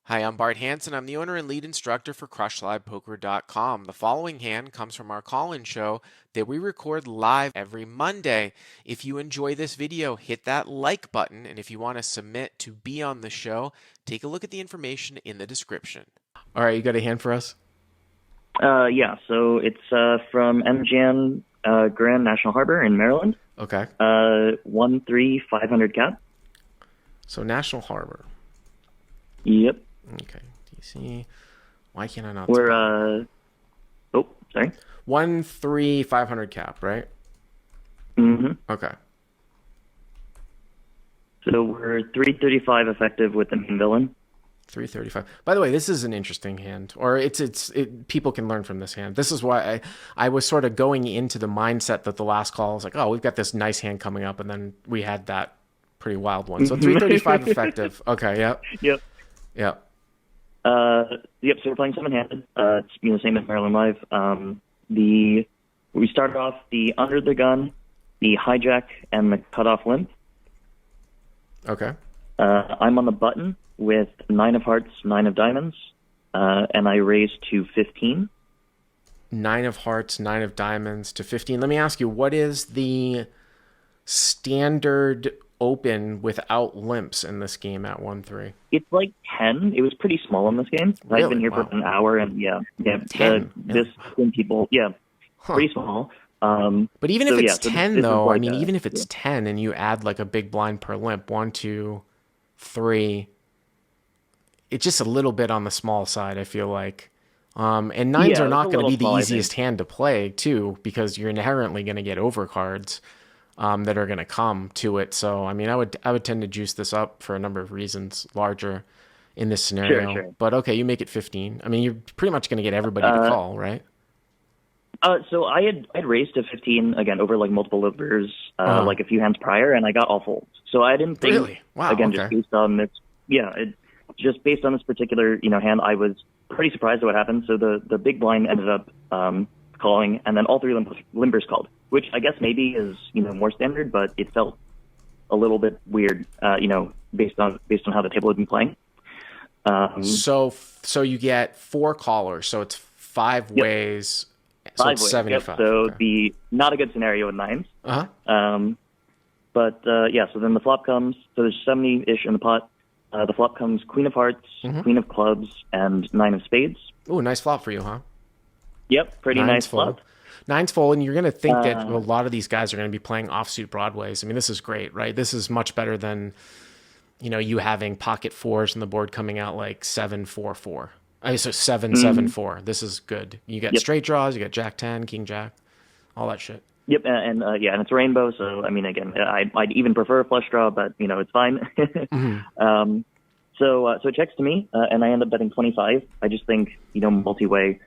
Hi, I'm Bart Hanson. I'm the owner and lead instructor for CrushLivePoker.com. The following hand comes from our call-in show that we record live every Monday. If you enjoy this video, hit that like button, and if you want to submit to be on the show, take a look at the information in the description. All right, you got a hand for us? Yeah, so it's from MGM Grand National Harbor in Maryland. Okay. 1-3-500 cap. So National Harbor. Yep. Okay. DC. Why can't I not? We're oh, sorry. 1-3-500 cap, right? Mm-hmm. Okay. So we're 335 effective with the main villain. 335. By the way, this is an interesting hand, or people can learn from this hand. This is why I was sort of going into the mindset that the last call was like, oh, we've got this nice hand coming up, and then we had that pretty wild one. So 335 effective. Okay, yep. Yep. Yep. Yep. So we're playing seven-handed. It's same as Maryland Live. We started off the under the gun, the hijack, and the cutoff limp. Okay. I'm on the button with 9 of hearts, 9 of diamonds, and I raised to 15. 9 of hearts, 9 of diamonds to 15. Let me ask you, what is the standard open without limps in this game at 1-3? It's like 10. It was pretty small in this game. Really? I've been here for an hour, and 10. People, pretty small. But even if it's 10, though, like I mean, even if it's 10 and you add like a big blind per limp, 1, 2, 3, it's just a little bit on the small side, I feel like. And nines are not going to be the easiest hand to play, too, because you're inherently going to get overcards that are going to come to it. So, I mean, I would tend to juice this up for a number of reasons, larger in this scenario. Sure. But okay, you make it 15. I mean, you're pretty much going to get everybody to call, right? So I had raised to 15 again over like multiple livers, like a few hands prior, and I got all folds. So I didn't think. Really? Wow. Again, okay. just based on this. Just based on this particular hand, I was pretty surprised at what happened. So the big blind ended up calling, and then all 3 limbers called, which I guess maybe is more standard, but it felt a little bit weird, based on how the table had been playing. So you get 4 callers, so it's 5 ways. So 5 it's ways. 75. Yep. So okay. Not a good scenario with nines. Uh-huh. But so then the flop comes. So there's 70-ish in the pot. The flop comes Queen of Hearts, Queen of Clubs, and 9 of Spades. Ooh, nice flop for you, huh? Yep, pretty nice flop. 9's full, and you're going to think that a lot of these guys are going to be playing offsuit broadways. I mean, this is great, right? This is much better than, you having pocket 4s and the board coming out like 7-4-4. So 7-7-4. This is good. You get straight draws, you get Jack 10, King Jack, all that shit. Yep, and it's a rainbow. So I mean, again, I'd even prefer a flush draw, but it's fine. So it checks to me, and I end up betting 25. I just think multi-way.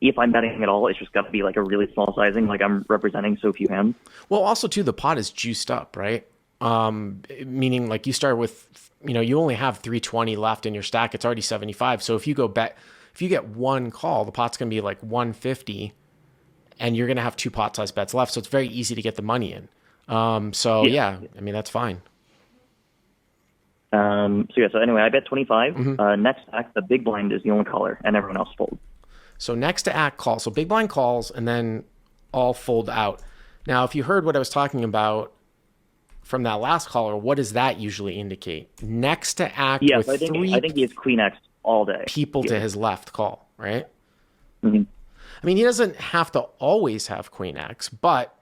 If I'm betting at all, it's just got to be like a really small sizing. Like I'm representing so few hands. Well, also too, the pot is juiced up, right? Meaning like you start with, you only have 320 left in your stack. It's already 75. So if you get one call, the pot's going to be like 150. And you're going to have 2 pot-sized bets left, so it's very easy to get the money in. I mean, that's fine. So anyway, I bet 25. Next act, the big blind is the only caller, and everyone else folds. So next to act call. So big blind calls, and then all fold out. Now, if you heard what I was talking about from that last caller, what does that usually indicate? Next to act with I think he has Queen X all day. People to his left call, right? Mm-hmm. I mean, he doesn't have to always have Queen X, but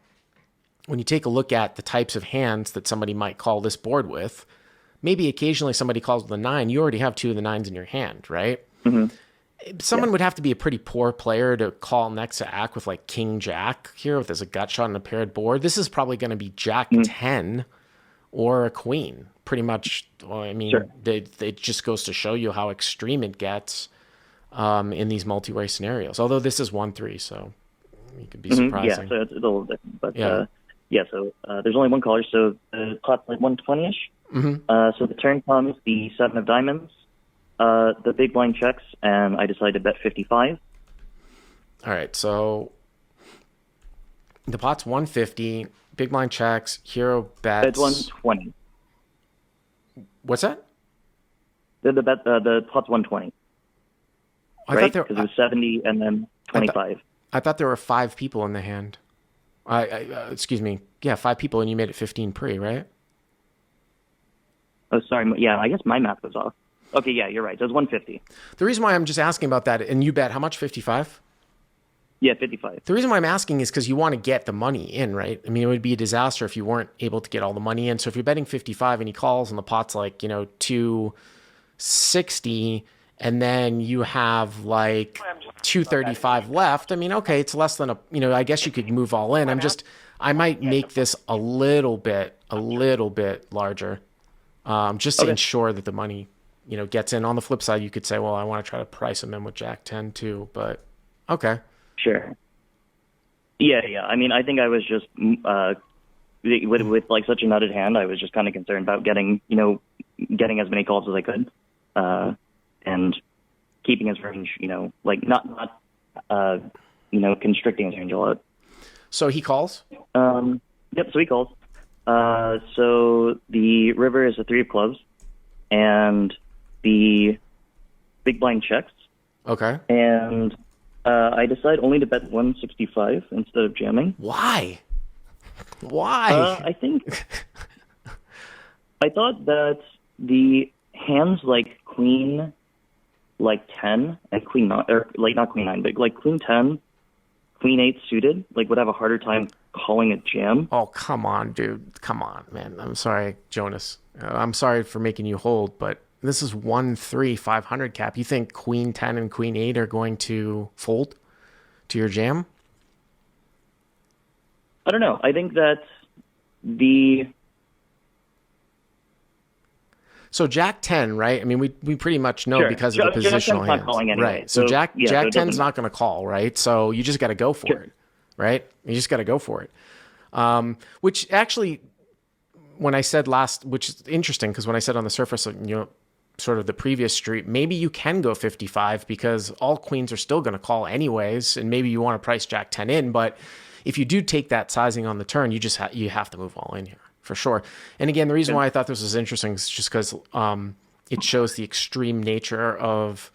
when you take a look at the types of hands that somebody might call this board with, maybe occasionally somebody calls with a 9, you already have 2 of the 9s in your hand, right? Mm-hmm. Someone would have to be a pretty poor player to call next to act with like King Jack here, with as a gut shot on a paired board. This is probably going to be Jack 10 or a Queen, pretty much. Well, I mean, it just goes to show you how extreme it gets in these multi-way scenarios. Although this is 1-3, so it could be surprising. Yeah, so it's a little different. But so there's only one caller, so the pot's like 120-ish. So the turn comes the 7 of diamonds. The big blind checks, and I decided to bet 55. All right, so the pot's 150. Big blind checks. Hero bets. It's 120. What's that? The pot's 120, right? Because it was 70 and then 25. I thought there were 5 people in the hand. Excuse me. Yeah, 5 people, and you made it 15 pre, right? Oh, sorry. Yeah, I guess my math was off. Okay, yeah, you're right. So it was 150. The reason why I'm just asking about that, and you bet how much? 55? Yeah, 55. The reason why I'm asking is because you want to get the money in, right? I mean, it would be a disaster if you weren't able to get all the money in. So if you're betting 55 and he calls and the pot's like, 260, and then you have like 235 left. I mean, okay, it's less than I guess you could move all in. I might make this a little bit larger, just to ensure that the money, gets in. On the flip side, you could say, well, I want to try to price him in with Jack 10 too, but okay. Sure. Yeah. I mean, I think I was just with like such a nutted hand, I was just kind of concerned about getting as many calls as I could, and keeping his range, like not constricting his range a lot. So he calls? Yep. So he calls. So the river is a 3 of clubs, and the big blind checks. Okay. And I decide only to bet 165 instead of jamming. Why? I think I thought that the hands like queen, like 10 and queen 9, or like not queen 9, but like queen 10, queen 8 suited, like would have a harder time calling a jam. Oh, come on, dude. Come on, man. I'm sorry, Jonas. I'm sorry for making you hold, but this is 1-3-500 cap. You think queen 10 and queen 8 are going to fold to your jam? I don't know. I think that so Jack 10, right? I mean, we pretty much know because of the positional hands. Calling anyway. Right. So Jack 10's not going to call, right? So you just got to go for it, right? You just got to go for it. Which actually, when I said which is interesting because when I said on the surface, sort of the previous street, maybe you can go 55 because all queens are still going to call anyways, and maybe you want to price Jack 10 in, but if you do take that sizing on the turn, you just you have to move all in here for sure. And again, the reason why I thought this was interesting is just because it shows the extreme nature of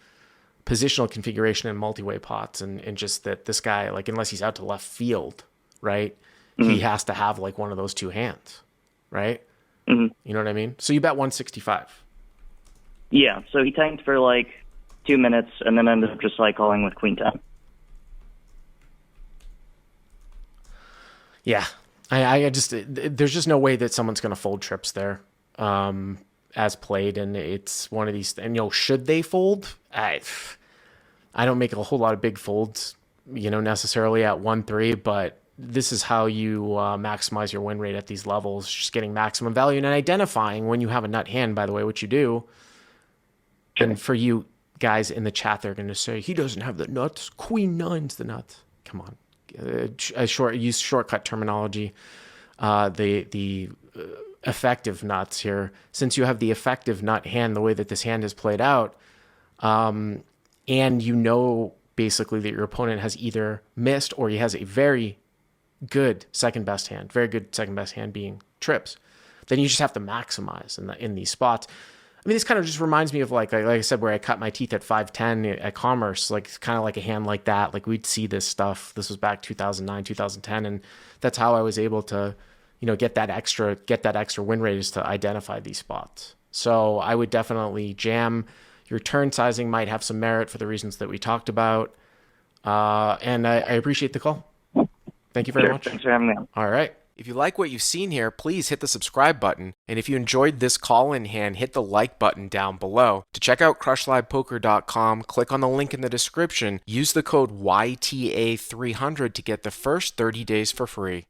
positional configuration in multi-way pots, and just that this guy, like, unless he's out to left field, right, he has to have like one of those 2 hands, right? You know what I mean? So you bet 165. Yeah, so he tanked for like 2 minutes and then ended up just like calling with queen 10. Yeah, I just, there's just no way that someone's going to fold trips there as played, and it's one of these, and should they fold? I don't make a whole lot of big folds, necessarily at 1-3, but this is how you maximize your win rate at these levels, just getting maximum value and identifying when you have a nut hand, by the way, which you do. Sure. And for you guys in the chat, they're going to say, he doesn't have the nuts. Queen 9's the nuts. Come on. Use shortcut terminology. The effective nuts here. Since you have the effective nut hand, the way that this hand is played out, and basically that your opponent has either missed or he has a very good second best hand, being trips, then you just have to maximize in these spots. I mean, this kind of just reminds me of like I said, where I cut my teeth at 510 at Commerce, like kind of like a hand like that. Like we'd see this stuff. This was back 2009, 2010, and that's how I was able to, get that extra win rate, is to identify these spots. So I would definitely jam. Your turn sizing might have some merit for the reasons that we talked about, and I appreciate the call. Thank you very much. Thanks for having me on. All right. If you like what you've seen here, please hit the subscribe button. And if you enjoyed this call-in hand, hit the like button down below. To check out crushlivepoker.com, click on the link in the description. Use the code YTA300 to get the first 30 days for free.